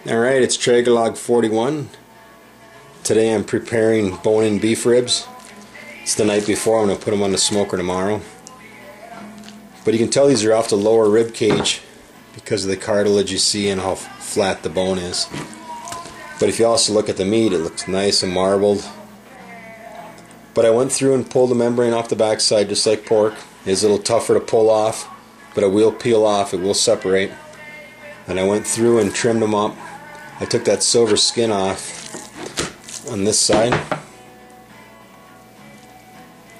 Alright, it's Traeger log 41. Today I'm preparing bone-in beef ribs. It's the night before. I'm going to put them on the smoker tomorrow. But you can tell these are off the lower rib cage because of the cartilage you see and how flat the bone is. But if you also look at the meat, it looks nice and marbled. But I went through and pulled the membrane off the backside just like pork. It's a little tougher to pull off, but it will peel off, it will separate. And I went through and trimmed them up. I took that silver skin off on this side.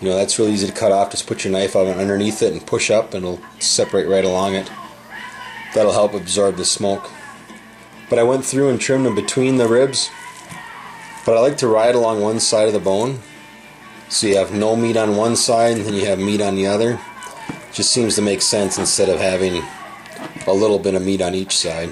You know, that's really easy to cut off. Just put your knife out underneath it and push up and it'll separate right along it. That'll help absorb the smoke. But I went through and trimmed them between the ribs. But I like to ride along one side of the bone. So you have no meat on one side and then you have meat on the other. Just seems to make sense instead of having a little bit of meat on each side.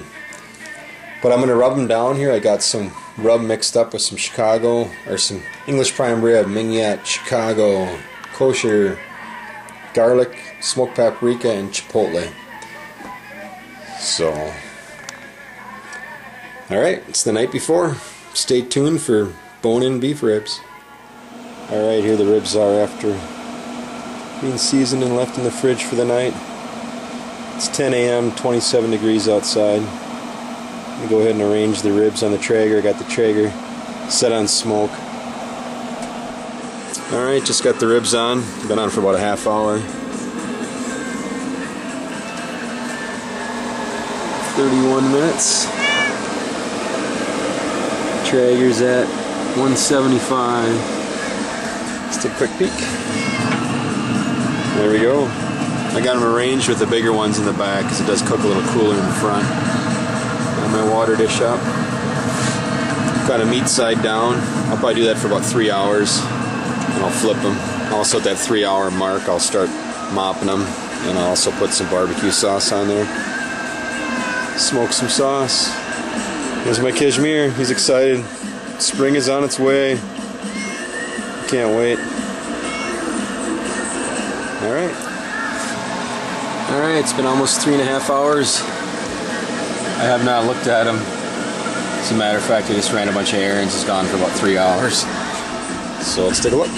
But I'm going to rub them down here. I got some rub mixed up with some Chicago, or some English prime rib, mignonette, Chicago, kosher, garlic, smoked paprika, and chipotle. So, alright, it's the night before. Stay tuned for bone-in beef ribs. Alright, here the ribs are after being seasoned and left in the fridge for the night. It's 10 a.m., 27 degrees outside. I'm going to go ahead and arrange the ribs on the Traeger. I got the Traeger set on smoke. Alright, just got the ribs on. Been on for about a half hour. 31 minutes. Traeger's at 175. Just a quick peek. There we go. I got them arranged with the bigger ones in the back because it does cook a little cooler in the front. Got my water dish up. Got a meat side down. I'll probably do that for about 3 hours and I'll flip them. Also at that 3 hour mark I'll start mopping them and I'll also put some barbecue sauce on there. Smoke some sauce. There's my Kashmir. He's excited. Spring is on its way. Can't wait. Alright. Alright, it's been almost 3.5 hours. I have not looked at him. As a matter of fact, I just ran a bunch of errands. He's gone for about 3 hours. So let's take a look.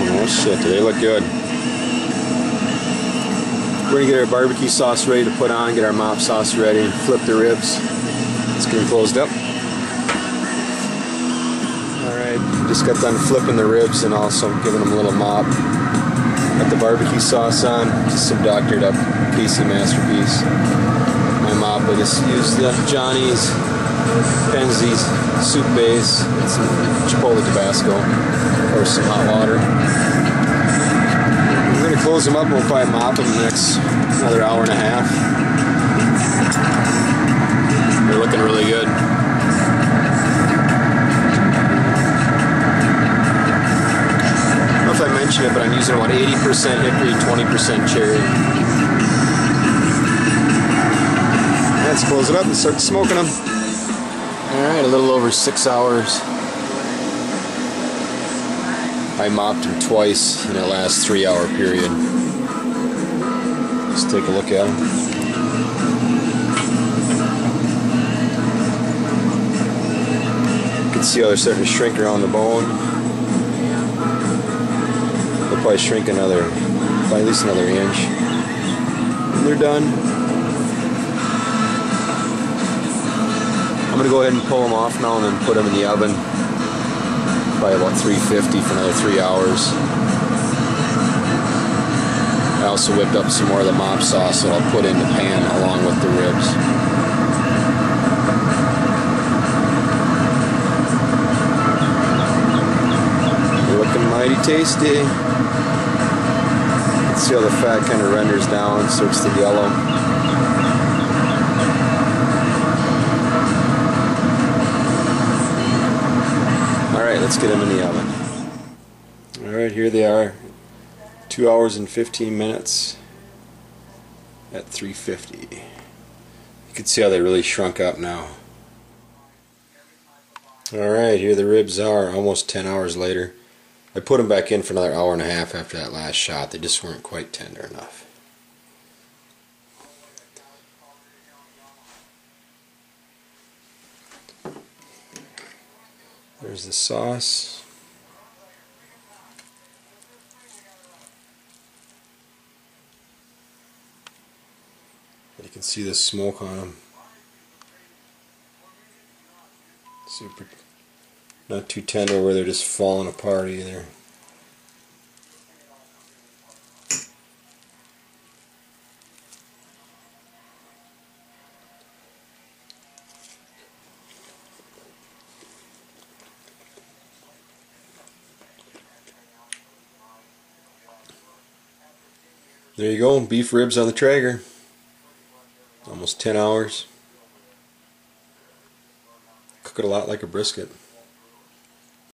Oh shit, do they look good. We're going to get our barbecue sauce ready to put on, get our mop sauce ready, and flip the ribs. Let's get them closed up. Alright, just got done flipping the ribs and also giving them a little mop. Got the barbecue sauce on, just some doctored up Casey Masterpiece. My mop, I just used the Johnny's Penzi's soup base and some Chipotle Tabasco, or some hot water. We're going to close them up and we'll probably mop them the next another hour and a half. They're looking really good. I don't know if I mentioned it, but I'm using about 80% hickory, 20% cherry. Let's close it up and start smoking them. Alright, a little over 6 hours. I mopped them twice in that last 3 hour period. Let's take a look at them. You can see how they're starting to shrink around the bone. They'll probably shrink another, by at least another inch. And they're done. I'm going to go ahead and pull them off now and then put them in the oven. Probably about 350 for another 3 hours. I also whipped up some more of the mop sauce that I'll put in the pan along with the ribs. They're looking mighty tasty. You can see how the fat kind of renders down, starts to yellow. Alright, let's get them in the oven. Alright, here they are. 2 hours and 15 minutes at 350. You can see how they really shrunk up now. Alright, here the ribs are almost 10 hours later. I put them back in for another hour and a half after that last shot. They just weren't quite tender enough. There's the sauce. You can see the smoke on them. Super, not too tender where they're just falling apart either. There you go, beef ribs on the Traeger. Almost 10 hours. Cook it a lot like a brisket.